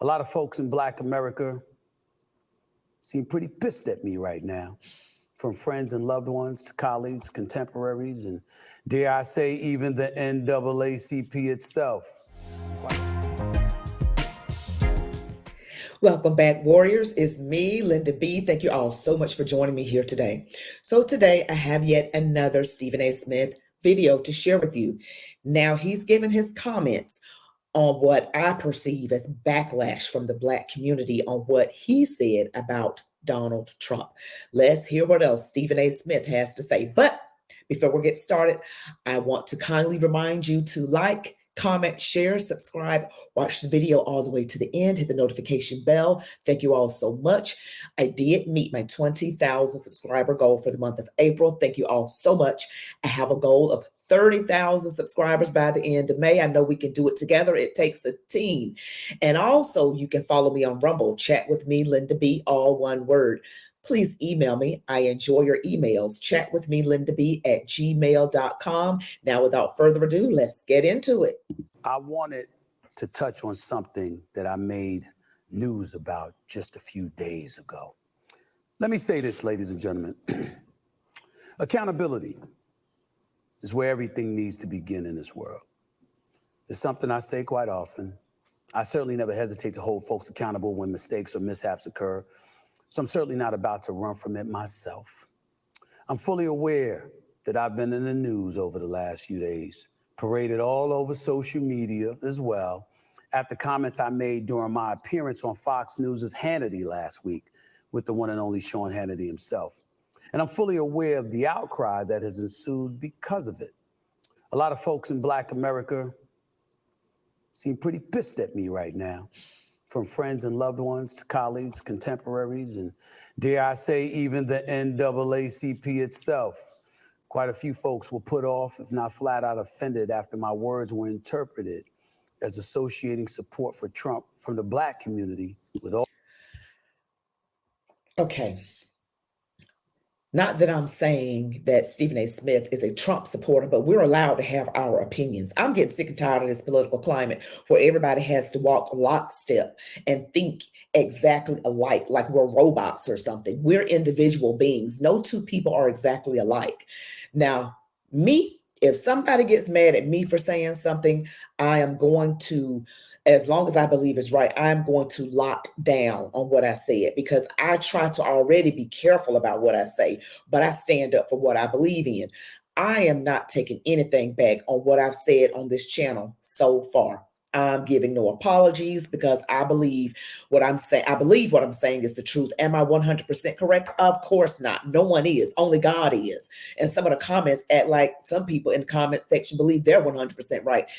A lot of folks in Black America seem pretty pissed at me right now, from friends and loved ones to colleagues, contemporaries, and dare I say, even the NAACP itself. Welcome back, Warriors. It's me, Linda B. Thank you all so much for joining me here today. So today I have yet another Stephen A. Smith video to share with you. Now he's given his comments on what I perceive as backlash from the Black community on what he said about Donald Trump. Let's hear what else Stephen A. Smith has to say. But before we get started, I want to kindly remind you to like, comment, share, subscribe, watch the video all the way to the end, hit the notification bell. Thank you all so much. I did meet my 20,000 subscriber goal for the month of April. Thank you all so much. I have a goal of 30,000 subscribers by the end of May. I know we can do it together. It takes a team. And also you can follow me on Rumble, ChatWithMeLindaB, all one word. Please email me. I enjoy your emails. ChatWithMeLindaB@gmail.com. Now, without further ado, let's get into it. I wanted to touch on something that I made news about just a few days ago. Let me say this, ladies and gentlemen. Accountability is where everything needs to begin in this world. It's something I say quite often. I certainly never hesitate to hold folks accountable when mistakes or mishaps occur. So I'm certainly not about to run from it myself. I'm fully aware that I've been in the news over the last few days, paraded all over social media as well, after comments I made during my appearance on Fox News' Hannity last week with the one and only Sean Hannity himself. And I'm fully aware of the outcry that has ensued because of it. A lot of folks in Black America seem pretty pissed at me right now, from friends and loved ones to colleagues, contemporaries, and dare I say, even the NAACP itself. Quite a few folks were put off, if not flat out offended, after my words were interpreted as associating support for Trump from the Black community with all. Okay. Not that I'm saying that Stephen A. Smith is a Trump supporter, but we're allowed to have our opinions. I'm getting sick and tired of this political climate where everybody has to walk lockstep and think exactly alike, like we're robots or something. We're individual beings. No two people are exactly alike. Now, me, if somebody gets mad at me for saying something, I am going to, as long as I believe is right, I'm going to lock down on what I said, because I try to already be careful about what I say, but I stand up for what I believe in. I am not taking anything back on what I've said on this channel so far. I'm giving no apologies because I believe what I'm saying. I believe what I'm saying is the truth. Am I 100% correct? Of course not. No one is. Only God is. And some of the comments act like some people in the comment section believe they're 100% right.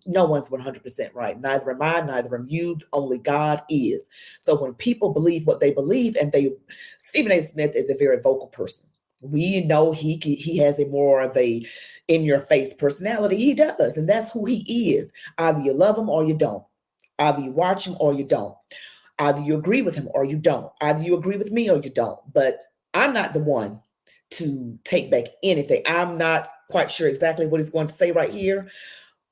No one's 100% right. Neither am I, neither am you. Only God is. So when people believe what they believe, and Stephen A. Smith is a very vocal person. We know he has a more of a in-your-face personality. He does, and that's who he is. Either you love him or you don't. Either you watch him or you don't. Either you agree with him or you don't. Either you agree with me or you don't. But I'm not the one to take back anything. I'm not quite sure exactly what he's going to say right here,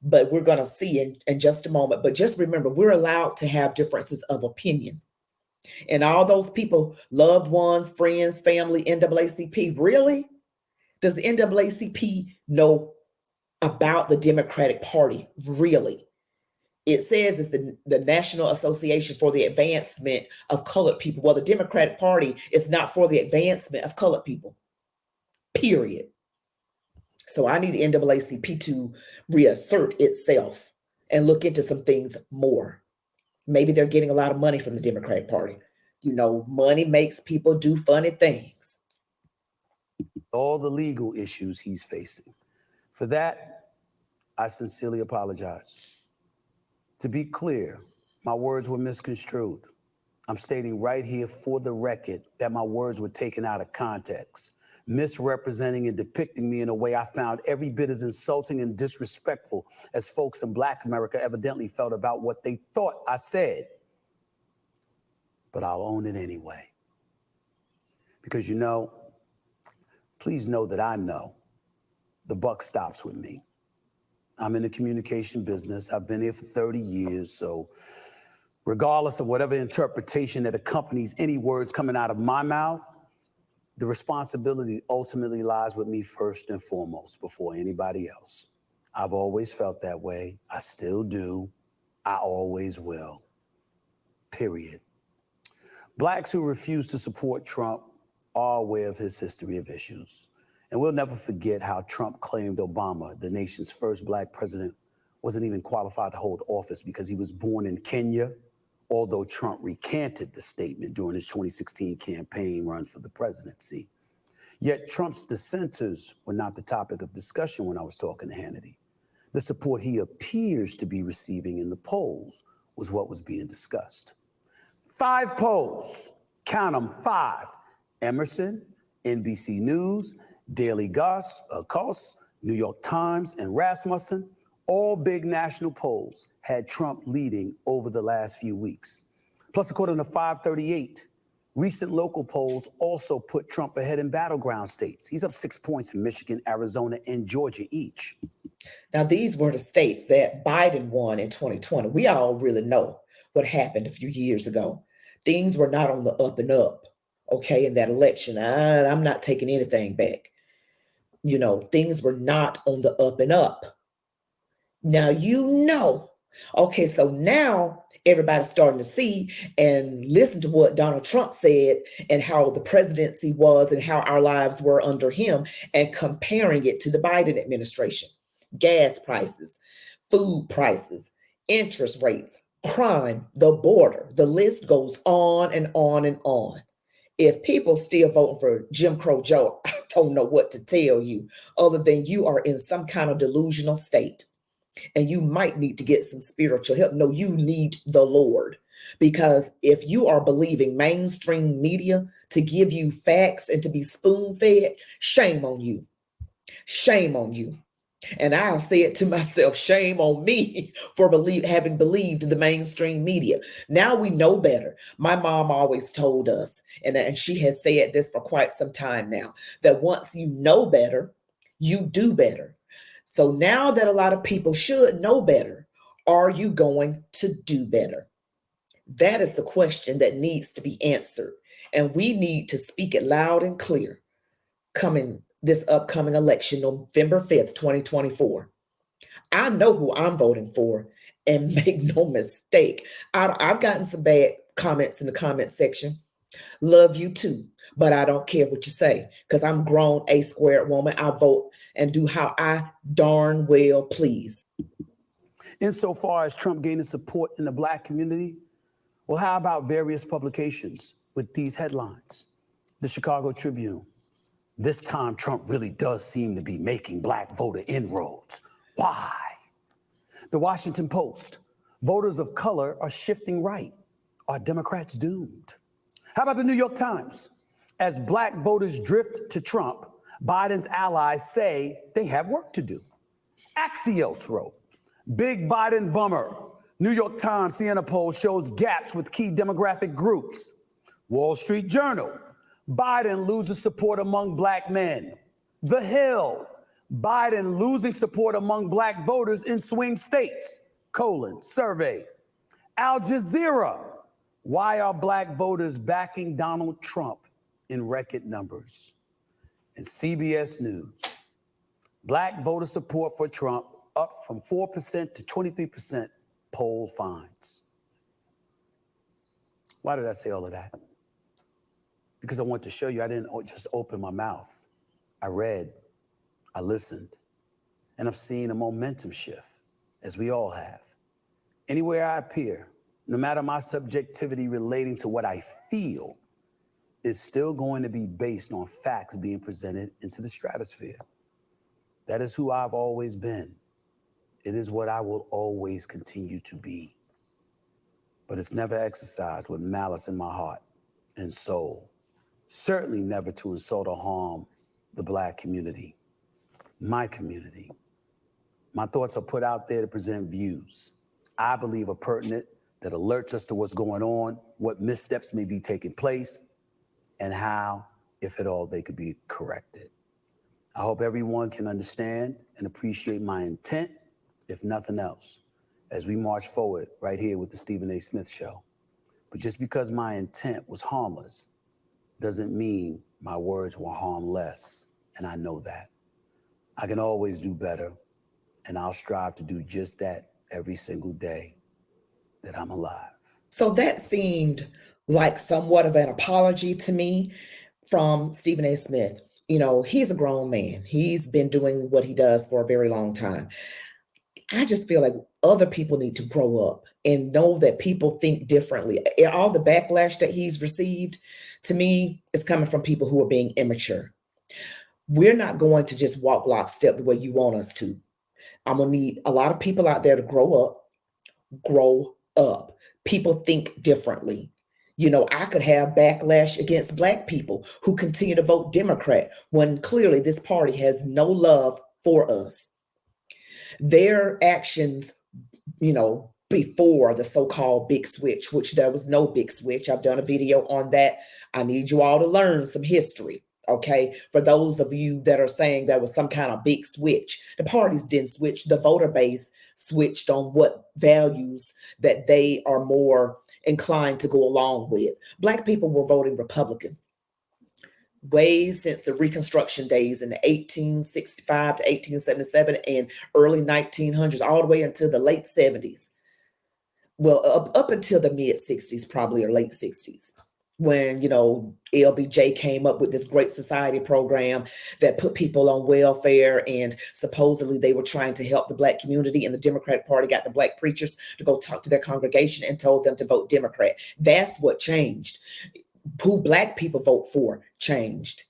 but we're going to see in just a moment. But just remember, we're allowed to have differences of opinion. And all those people, loved ones, friends, family, NAACP, really? Does the NAACP know about the Democratic Party? Really? It says it's the National Association for the Advancement of Colored People. Well, the Democratic Party is not for the advancement of colored people, period. So I need the NAACP to reassert itself and look into some things more. Maybe they're getting a lot of money from the Democratic Party. You know, money makes people do funny things. All the legal issues he's facing. For that, I sincerely apologize. To be clear, my words were misconstrued. I'm stating right here for the record that my words were taken out of context, misrepresenting and depicting me in a way I found every bit as insulting and disrespectful as folks in Black America evidently felt about what they thought I said. But I'll own it anyway. Because please know that I know the buck stops with me. I'm in the communication business. I've been here for 30 years, so Regardless of whatever interpretation that accompanies any words coming out of my mouth, the responsibility ultimately lies with me first and foremost before anybody else. I've always felt that way. I still do. I always will. Period. Blacks who refuse to support Trump are aware of his history of issues. And we'll never forget how Trump claimed Obama, the nation's first black president, wasn't even qualified to hold office because he was born in Kenya, although Trump recanted the statement during his 2016 campaign run for the presidency. Yet Trump's dissenters were not the topic of discussion when I was talking to Hannity. The support he appears to be receiving in the polls was what was being discussed. 5 polls, count them, 5. Emerson, NBC News, Daily Kos, New York Times, and Rasmussen, all big national polls had Trump leading over the last few weeks. Plus, according to 538, recent local polls also put Trump ahead in battleground states. He's up 6 points in Michigan, Arizona, and Georgia each. Now, these were the states that Biden won in 2020. We all really know what happened a few years ago. Things were not on the up and up, okay, in that election. I'm not taking anything back. You know, things were not on the up and up. Now, okay, so now everybody's starting to see and listen to what Donald Trump said and how the presidency was and how our lives were under him and comparing it to the Biden administration. Gas prices, food prices, interest rates, crime, the border, the list goes on and on and on. If people still voting for Jim Crow Joe, I don't know what to tell you other than you are in some kind of delusional state and you might need to get some spiritual help. No, you need the Lord, because if you are believing mainstream media to give you facts and to be spoon-fed, shame on you. Shame on you. And I'll say it to myself, shame on me for having believed the mainstream media. Now we know better. My mom always told us, and she has said this for quite some time now, that once you know better, you do better. So now that a lot of people should know better, are you going to do better? That is the question that needs to be answered. And we need to speak it loud and clear this upcoming election, November 5th, 2024. I know who I'm voting for, and make no mistake, I've gotten some bad comments in the comment section. Love you too, but I don't care what you say because I'm grown A-squared woman. I vote and do how I darn well please. Insofar as Trump gaining support in the black community, well, how about various publications with these headlines? The Chicago Tribune. This time, Trump really does seem to be making black voter inroads. Why? The Washington Post. Voters of color are shifting right. Are Democrats doomed? How about the New York Times? As black voters drift to Trump, Biden's allies say they have work to do. Axios wrote, big Biden bummer. New York Times Siena poll shows gaps with key demographic groups. Wall Street Journal. Biden loses support among black men. The Hill. Biden losing support among black voters in swing states. Survey. Al Jazeera. Why are black voters backing Donald Trump in record numbers? And CBS News. Black voter support for Trump up from 4% to 23%, poll finds. Why did I say all of that? Because I want to show you I didn't just open my mouth. I read, I listened, and I've seen a momentum shift, as we all have. Anywhere I appear, no matter my subjectivity relating to what I feel, is still going to be based on facts being presented into the stratosphere. That is who I've always been. It is what I will always continue to be. But it's never exercised with malice in my heart and soul. Certainly never to insult or harm the black community, my community. My thoughts are put out there to present views I believe are pertinent, that alerts us to what's going on, what missteps may be taking place, and how, if at all, they could be corrected. I hope everyone can understand and appreciate my intent, if nothing else. as we march forward right here with the Stephen A. Smith Show. But just because my intent was harmless doesn't mean my words were harmless, and I know that. I can always do better, and I'll strive to do just that every single day that I'm alive. So that seemed like somewhat of an apology to me from Stephen A. Smith. You know, he's a grown man. He's been doing what he does for a very long time. I just feel like other people need to grow up and know that people think differently. All the backlash that he's received, to me, is coming from people who are being immature. We're not going to just walk lockstep the way you want us to. I'm going to need a lot of people out there to grow up. Grow up. People think differently. You know, I could have backlash against Black people who continue to vote Democrat when clearly this party has no love for us. Their actions, you know, before the so-called big switch, which there was no big switch. I've done a video on that. I need you all to learn some history. Okay, for those of you that are saying there was some kind of big switch, the parties didn't switch. The voter base switched on what values that they are more inclined to go along with. Black people were voting Republican way since the Reconstruction days in the 1865 to 1877 and early 1900s, all the way until the late 70s. Well, up until the mid 60s, probably, or late 60s. When, you know, LBJ came up with this Great Society program that put people on welfare, and supposedly they were trying to help the Black community, and the Democratic Party got the Black preachers to go talk to their congregation and told them to vote Democrat. That's what changed. Who Black people vote for changed.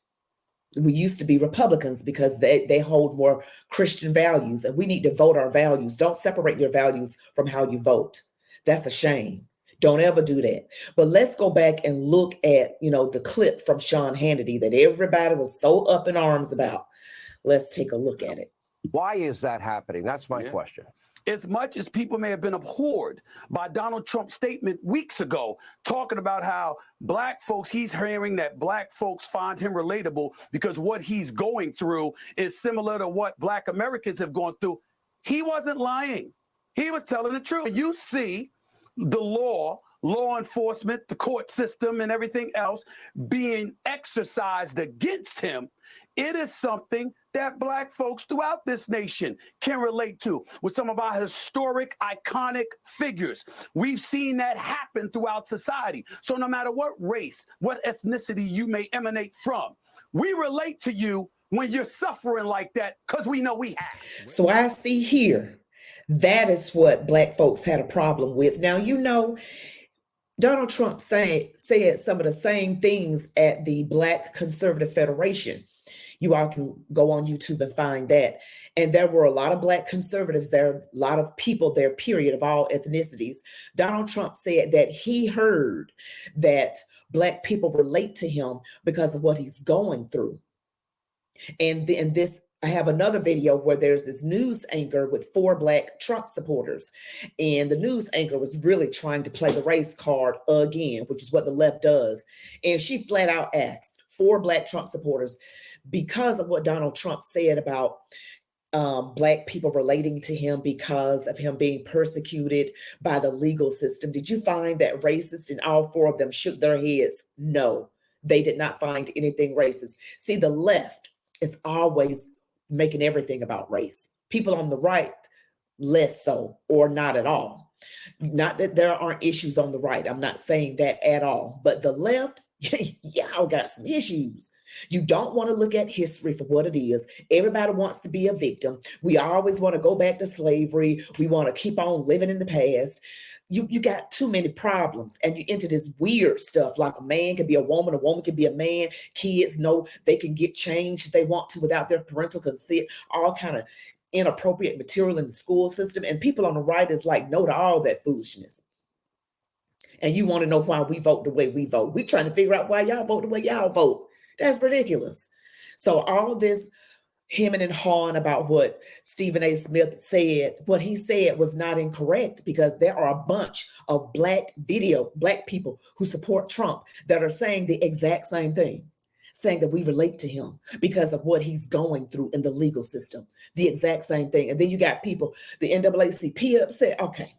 We used to be Republicans because they hold more Christian values, and we need to vote our values. Don't separate your values from how you vote. That's a shame. Don't ever do that. But let's go back and look at, you know, the clip from Sean Hannity that everybody was so up in arms about. Let's take a look at it. Why is that happening? That's my question. As much as people may have been abhorred by Donald Trump's statement weeks ago, talking about how Black folks, he's hearing that Black folks find him relatable because what he's going through is similar to what Black Americans have gone through. He wasn't lying. He was telling the truth. You see the law enforcement, the court system, and everything else being exercised against him. It is something that Black folks throughout this nation can relate to with some of our historic, iconic figures. We've seen that happen throughout society. So no matter what race, what ethnicity you may emanate from, we relate to you when you're suffering like that because we know we have. So I see here, that is what Black folks had a problem with. Now, you know, Donald Trump said some of the same things at the Black Conservative Federation. You all can go on YouTube and find that. And there were a lot of Black conservatives there, a lot of people there, period, of all ethnicities. Donald Trump said that he heard that Black people relate to him because of what he's going through. And this, I have another video where there's this news anchor with 4 Black Trump supporters. And the news anchor was really trying to play the race card again, which is what the left does. And she flat out asked 4 Black Trump supporters, because of what Donald Trump said about Black people relating to him because of him being persecuted by the legal system, did you find that racist? And all 4 of them shook their heads. No, they did not find anything racist. See, the left is always making everything about race. People on the right, less so, or not at all. Not that there aren't issues on the right. I'm not saying that at all. But the left, y'all got some issues. You don't want to look at history for what it is. Everybody wants to be a victim. We always want to go back to slavery. We want to keep on living in the past. You got too many problems, and you into this weird stuff like a man can be a woman can be a man. Kids know they can get changed if they want to without their parental consent. All kind of inappropriate material in the school system, and people on the right is like no to all that foolishness. And you want to know why we vote the way we vote. We trying to figure out why y'all vote the way y'all vote. That's ridiculous. So all this hemming and hawing about what Stephen A. Smith said, what he said was not incorrect, because there are a bunch of Black people who support Trump that are saying the exact same thing. saying that we relate to him because of what he's going through in the legal system. The exact same thing. And then you got people, the NAACP upset. Okay.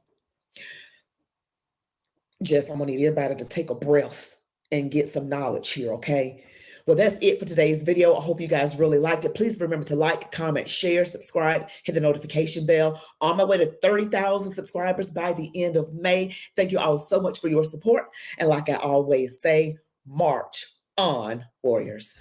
Jess, I'm gonna need everybody to take a breath and get some knowledge here, okay? Well, that's it for today's video. I hope you guys really liked it. Please remember to like, comment, share, subscribe, hit the notification bell. On my way to 30,000 subscribers by the end of May. Thank you all so much for your support. And like I always say, march on, warriors.